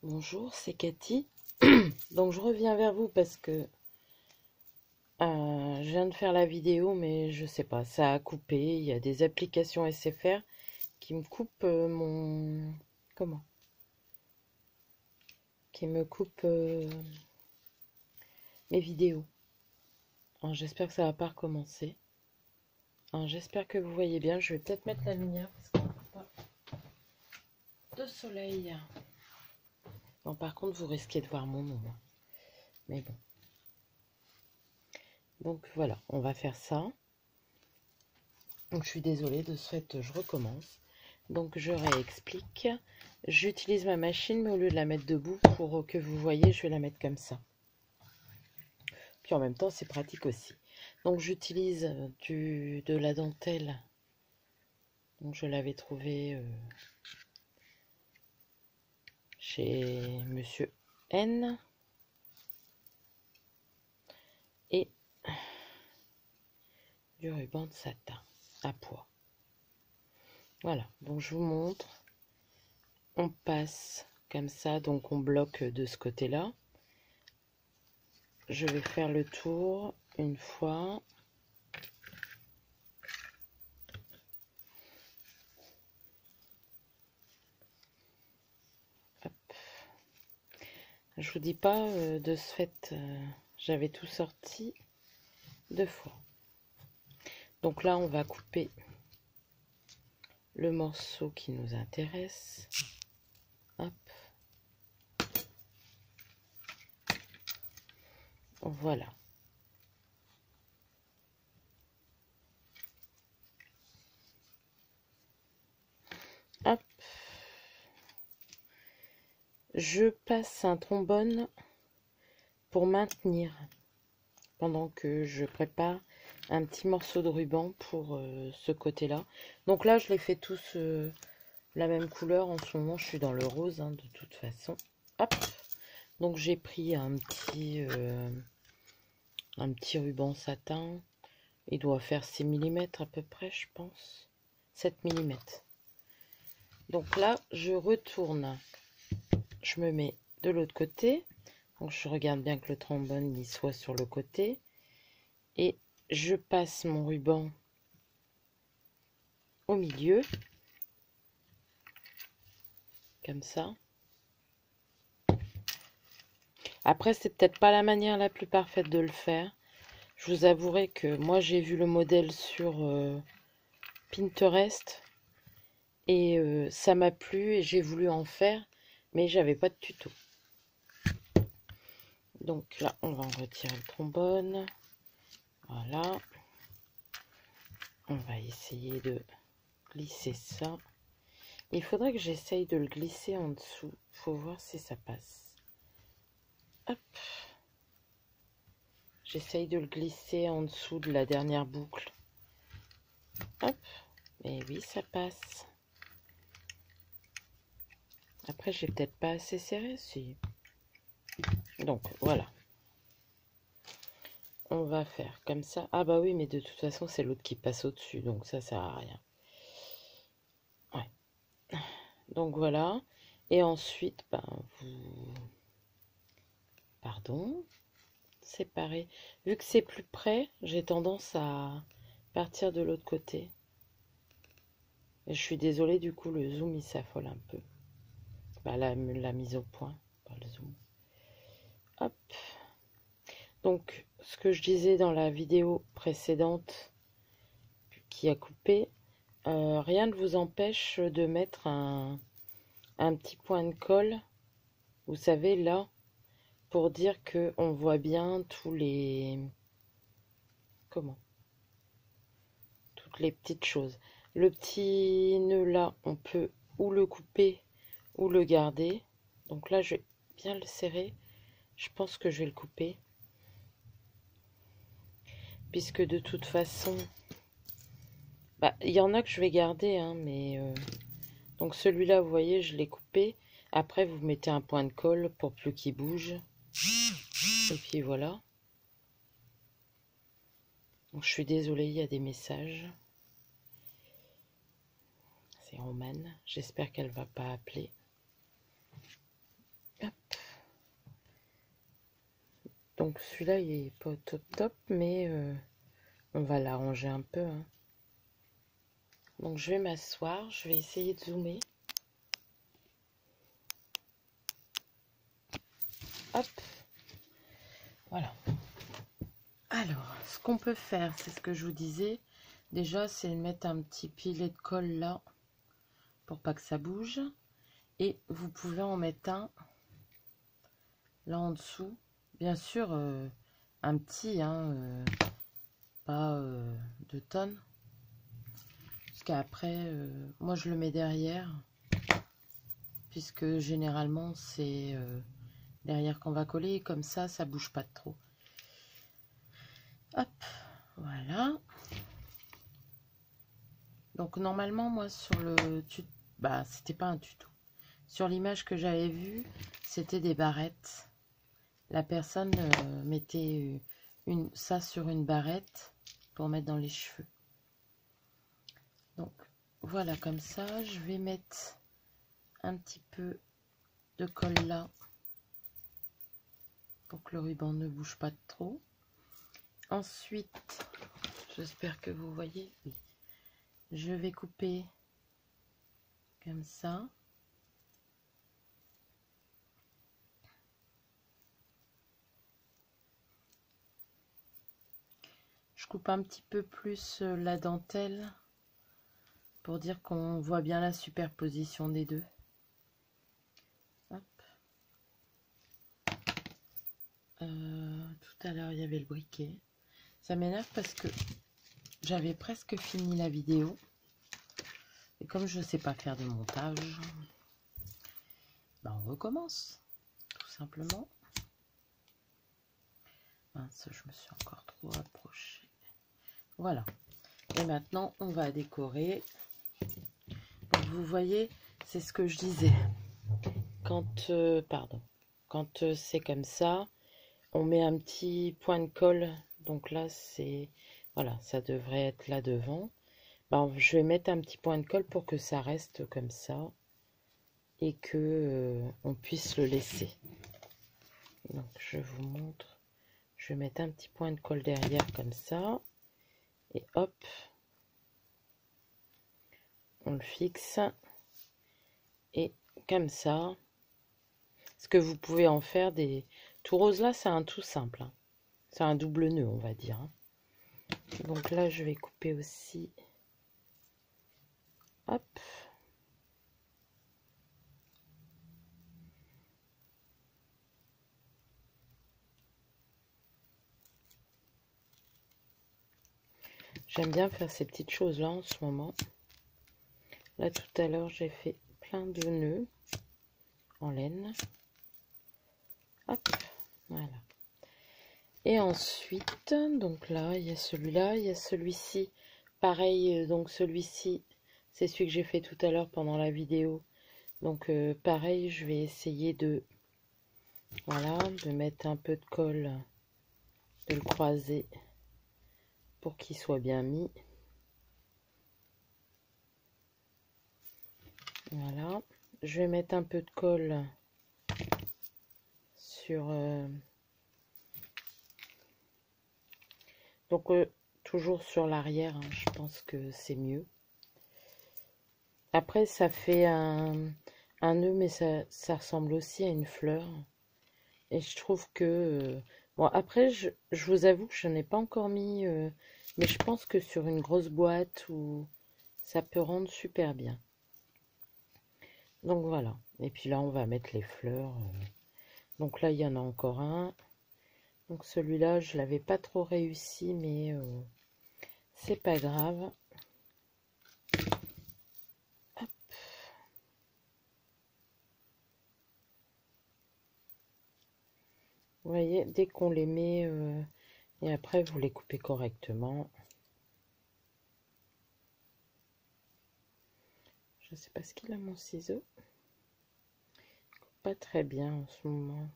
Bonjour, c'est Cathy. Donc je reviens vers vous parce que je viens de faire la vidéo, mais je sais pas, ça a coupé. Il y a des applications SFR qui me coupent mon... Comment? Qui me coupent mes vidéos. Alors, j'espère que ça va pas recommencer. Alors, j'espère que vous voyez bien. Je vais peut-être mettre la lumière parce qu'on n'a pas de soleil. Bon, par contre, vous risquez de voir mon nom, hein. Mais bon. Donc voilà, on va faire ça. Donc je suis désolée, de ce fait, je recommence. Donc je réexplique. J'utilise ma machine, mais au lieu de la mettre debout, pour que vous voyez, je vais la mettre comme ça. Puis en même temps, c'est pratique aussi. Donc j'utilise de la dentelle. Donc je l'avais trouvé chez Monsieur N. Et du ruban de satin à pois. Voilà, donc je vous montre. On passe comme ça, donc on bloque de ce côté-là. Je vais faire le tour une fois. Hop. Je vous dis pas, de ce fait, j'avais tout sorti 2 fois. Donc là, on va couper le morceau qui nous intéresse. Hop. Voilà. Hop. Je passe un trombone pour maintenir pendant que je prépare un petit morceau de ruban pour ce côté-là. Donc là, je les fais tous la même couleur. En ce moment, je suis dans le rose, hein, de toute façon. Hop. Donc j'ai pris un petit ruban satin. Il doit faire 6 mm à peu près, je pense. 7 mm. Donc là, je retourne. Je me mets de l'autre côté. Donc je regarde bien que le trombone il soit sur le côté. Et je passe mon ruban au milieu. Comme ça. Après, c'est peut-être pas la manière la plus parfaite de le faire. Je vous avouerai que moi, j'ai vu le modèle sur Pinterest. Et ça m'a plu et j'ai voulu en faire. Mais j'avais pas de tuto. Donc là, on va en retirer le trombone. Voilà. On va essayer de glisser ça. Il faudrait que j'essaye de le glisser en dessous. Faut voir si ça passe. Hop. J'essaye de le glisser en dessous de la dernière boucle. Hop. Et oui, ça passe. Après, j'ai peut-être pas assez serré, si. Donc, voilà. On va faire comme ça. Ah bah oui, mais de toute façon, c'est l'autre qui passe au-dessus. Donc ça sert à rien. Ouais. Donc voilà. Et ensuite, ben, vous... Pardon. Séparer. Vu que c'est plus près, j'ai tendance à partir de l'autre côté. Et je suis désolée, du coup, le zoom, il s'affole un peu. Bah, la mise au point, pas le zoom. Hop. Donc, ce que je disais dans la vidéo précédente qui a coupé, rien ne vous empêche de mettre un petit point de colle, vous savez, là, pour dire que on voit bien tous les... Comment? Toutes les petites choses. Le petit nœud là, on peut ou le couper ou le garder. Donc là, je vais bien le serrer. Je pense que je vais le couper. Puisque de toute façon... Bah, il y en a que je vais garder, hein, mais... Donc celui-là, vous voyez, je l'ai coupé. Après, vous mettez un point de colle pour plus qu'il bouge. Et puis voilà. Donc, je suis désolée, il y a des messages. C'est Romane. J'espère qu'elle va pas appeler. Donc celui-là, il est pas top top, mais on va l'arranger un peu. Hein. Donc je vais m'asseoir, je vais essayer de zoomer. Hop, voilà. Alors, ce qu'on peut faire, c'est ce que je vous disais. Déjà, c'est de mettre un petit pilet de colle là, pour pas que ça bouge. Et vous pouvez en mettre un là en dessous. Bien sûr, un petit, hein, pas 2 tonnes. Parce qu'après, moi je le mets derrière. Puisque généralement, c'est derrière qu'on va coller. Et comme ça bouge pas trop. Hop, voilà. Donc normalement, moi sur le tuto, bah c'était pas un tuto. Sur l'image que j'avais vue, c'était des barrettes. La personne mettait ça sur une barrette pour mettre dans les cheveux. Donc voilà, comme ça, je vais mettre un petit peu de colle là pour que le ruban ne bouge pas trop. Ensuite, j'espère que vous voyez, oui, je vais couper comme ça. Je coupe un petit peu plus la dentelle pour dire qu'on voit bien la superposition des deux. Hop. Tout à l'heure, il y avait le briquet. Ça m'énerve parce que j'avais presque fini la vidéo. Et comme je ne sais pas faire de montage, ben on recommence, tout simplement. Mince, je me suis encore trop approchée. Voilà. Et maintenant, on va décorer. Donc, vous voyez, c'est ce que je disais. Quand, quand c'est comme ça, on met un petit point de colle. Donc là, c'est... Voilà, ça devrait être là devant. Ben, je vais mettre un petit point de colle pour que ça reste comme ça. Et que on puisse le laisser. Donc, je vous montre. Je vais mettre un petit point de colle derrière comme ça. Et hop. On le fixe. Et comme ça. Parce que vous pouvez en faire des... Tout rose là, c'est un tout simple. Hein. C'est un double nœud, on va dire. Hein. Donc là, je vais couper aussi. Hop. J'aime bien faire ces petites choses-là en ce moment. Là, tout à l'heure, j'ai fait plein de nœuds en laine. Hop, voilà. Et ensuite, donc là, il y a celui-là, il y a celui-ci. Pareil, donc celui-ci, c'est celui que j'ai fait tout à l'heure pendant la vidéo. Donc pareil, je vais essayer de, voilà, de mettre un peu de colle, de le croiser pour qu'il soit bien mis. Voilà, je vais mettre un peu de colle sur... donc toujours sur l'arrière, hein, je pense que c'est mieux. Après, ça fait un nœud, mais ça ressemble aussi à une fleur. Et je trouve que... bon, après, je vous avoue que je n'ai pas encore mis... mais je pense que sur une grosse boîte, ça peut rendre super bien. Donc voilà. Et puis là, on va mettre les fleurs. Donc là, il y en a encore un. Donc celui-là, je l'avais pas trop réussi, mais c'est pas grave. Hop. Vous voyez, dès qu'on les met, et après vous les coupez correctement. Je sais pas ce qu'il a mon ciseau. Pas très bien en ce moment.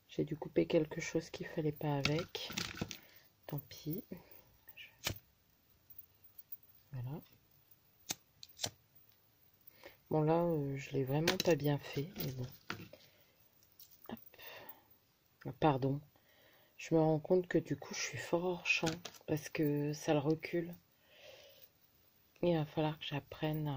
J'ai dû couper quelque chose qu'il fallait pas avec. Tant pis. Voilà. Bon là, je l'ai vraiment pas bien fait, mais bon. Hop. Pardon. Je me rends compte que du coup, je suis fort hors champ parce que ça le recule. Il va falloir que j'apprenne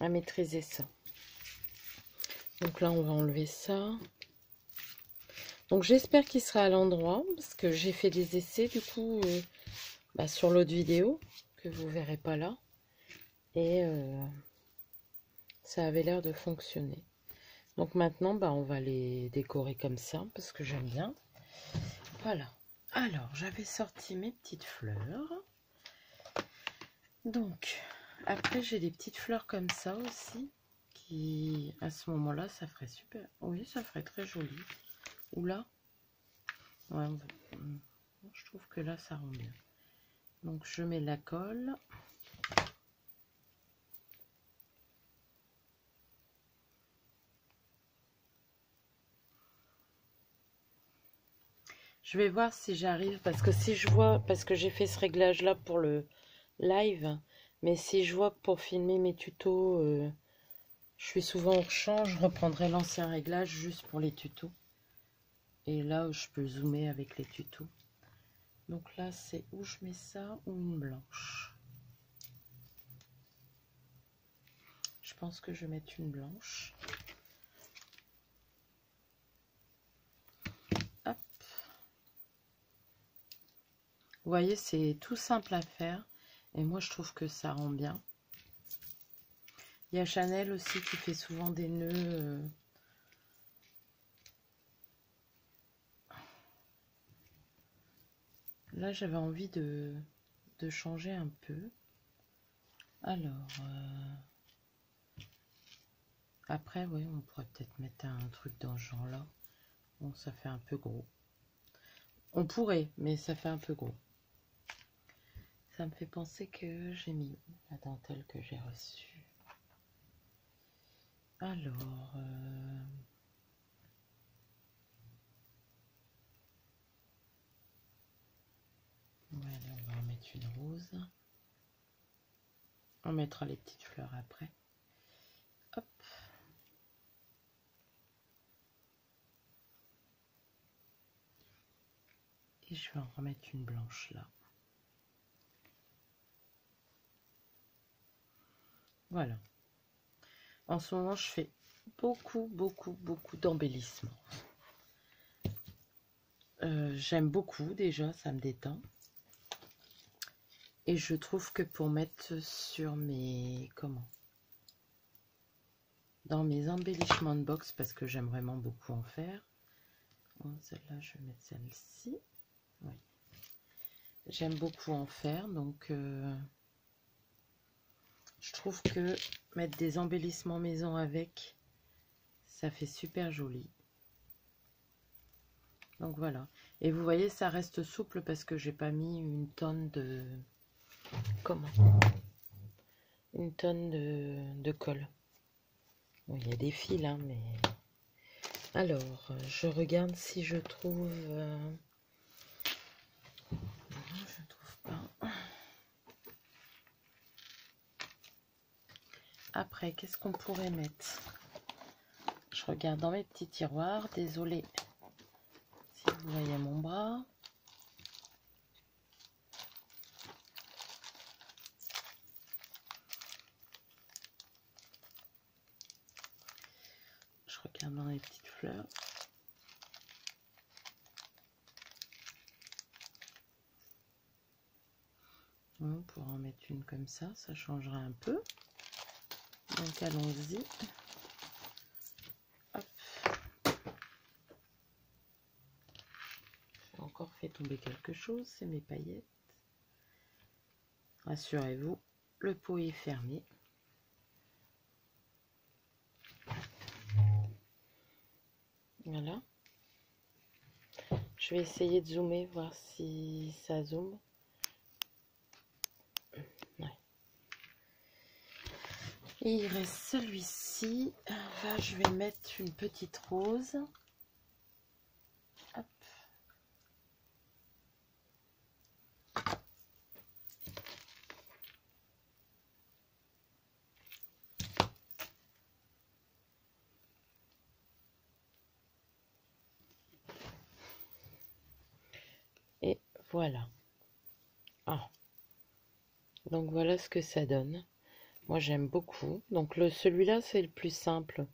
à maîtriser ça. Donc là, on va enlever ça. Donc j'espère qu'il sera à l'endroit parce que j'ai fait des essais du coup sur l'autre vidéo que vous verrez pas là. Et ça avait l'air de fonctionner. Donc maintenant, on va les décorer comme ça parce que j'aime bien. Voilà. Alors, j'avais sorti mes petites fleurs. Donc, après, j'ai des petites fleurs comme ça aussi. Qui, à ce moment-là, ça ferait super. Oui, ça ferait très joli. Ou là. Ouais, je trouve que là, ça rend bien. Donc, je mets la colle. Je vais voir si j'arrive, parce que si je vois, parce que j'ai fait ce réglage là pour le live, mais si je vois que pour filmer mes tutos, je suis souvent hors champ, je reprendrai l'ancien réglage juste pour les tutos. Et là, je peux zoomer avec les tutos. Donc là, c'est où je mets ça ou une blanche. Je pense que je vais mettre une blanche. Hop. Vous voyez, c'est tout simple à faire. Et moi, je trouve que ça rend bien. Il y a Chanel aussi qui fait souvent des nœuds. Là, j'avais envie de changer un peu. Alors, après, oui, on pourrait peut-être mettre un truc dans ce genre-là. Bon, ça fait un peu gros. On pourrait, mais ça fait un peu gros. Ça me fait penser que j'ai mis la dentelle que j'ai reçue. Alors, voilà, on va en mettre une rose. On mettra les petites fleurs après. Hop. Et je vais en remettre une blanche là. Voilà. En ce moment, je fais beaucoup d'embellissements. J'aime beaucoup déjà, ça me détend. Et je trouve que pour mettre sur mes... dans mes embellissements de box, parce que j'aime vraiment beaucoup en faire. Bon, celle-là, je vais mettre celle-ci. Oui. J'aime beaucoup en faire, donc je trouve que mettre des embellissements maison avec, ça fait super joli. Donc voilà. Et vous voyez, ça reste souple parce que j'ai pas mis une tonne de... Une tonne de colle. Bon, il y a des fils, hein, mais... Alors, je regarde si je trouve... Non, je trouve pas. Après, qu'est-ce qu'on pourrait mettre? Je regarde dans mes petits tiroirs. Désolée si vous voyez mon bras. Je regarde dans les petites fleurs. On pourra en mettre une comme ça changera un peu. Donc allons-y. J'ai encore fait tomber quelque chose, c'est mes paillettes. Rassurez-vous, le pot est fermé. Voilà. Je vais essayer de zoomer, voir si ça zoome. Ouais. Et il reste celui-ci. Là, je vais mettre une petite rose. Hop. Voilà. Ah. Donc voilà ce que ça donne. Moi j'aime beaucoup. Donc celui-là c'est le plus simple,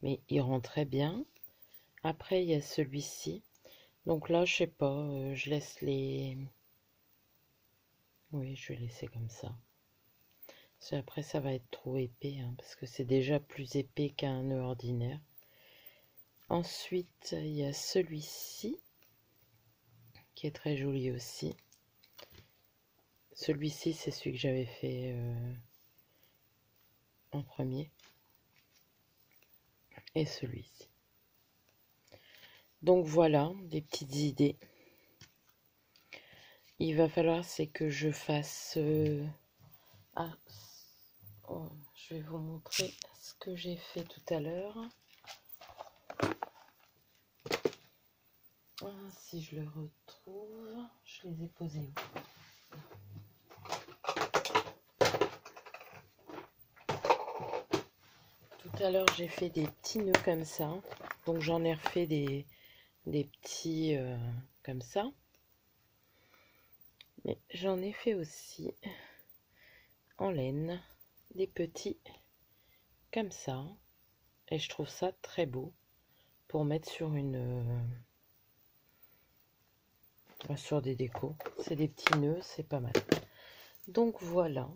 mais il rend très bien. Après il y a celui-ci. Donc là je sais pas, je laisse les... Oui, je vais laisser comme ça. Parce que après ça va être trop épais, hein, parce que c'est déjà plus épais qu'un nœud ordinaire. Ensuite il y a celui-ci, qui est très joli aussi. Celui-ci c'est celui que j'avais fait en premier. Et celui-ci. Donc voilà, des petites idées. Il va falloir c'est que je fasse... Ah, oh, je vais vous montrer ce que j'ai fait tout à l'heure. Ah, si je le retrouve, je les ai posés où? Tout à l'heure j'ai fait des petits nœuds comme ça. Donc j'en ai refait des petits comme ça. Mais j'en ai fait aussi en laine des petits comme ça. Et je trouve ça très beau pour mettre sur sur des décos. C'est des petits nœuds, c'est pas mal. Donc voilà,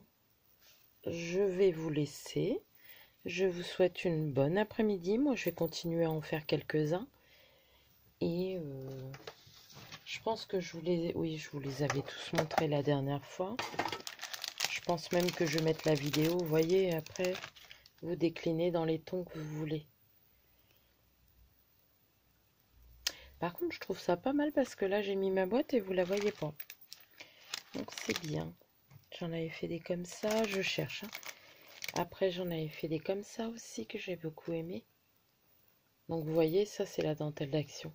je vais vous laisser. Je vous souhaite une bonne après-midi. Moi, je vais continuer à en faire quelques-uns. Et je pense que oui, je vous les avais tous montrés la dernière fois. Je pense même que je vais mettre la vidéo. Vous voyez, après, vous déclinez dans les tons que vous voulez. Par contre, je trouve ça pas mal parce que là, j'ai mis ma boîte et vous la voyez pas. Donc, c'est bien. J'en avais fait des comme ça. Je cherche. Hein. Après, j'en avais fait des comme ça aussi que j'ai beaucoup aimé. Donc, vous voyez, ça, c'est la dentelle d'action.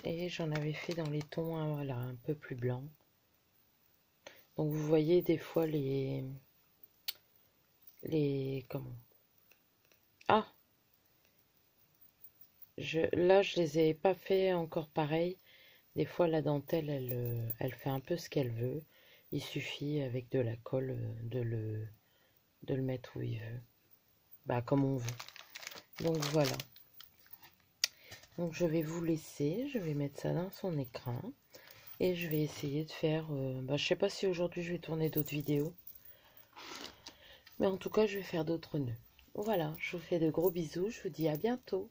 Et j'en avais fait dans les tons, hein, voilà, un peu plus blancs. Donc, vous voyez, des fois, comment? Ah! Là, je les ai pas fait encore pareil. Des fois, la dentelle, elle fait un peu ce qu'elle veut. Il suffit, avec de la colle, de le mettre où il veut. Bah, comme on veut. Donc, voilà. Donc, je vais vous laisser. Je vais mettre ça dans son écran. Et je vais essayer de faire... je sais pas si aujourd'hui, je vais tourner d'autres vidéos. Mais en tout cas, je vais faire d'autres nœuds. Voilà, je vous fais de gros bisous. Je vous dis à bientôt.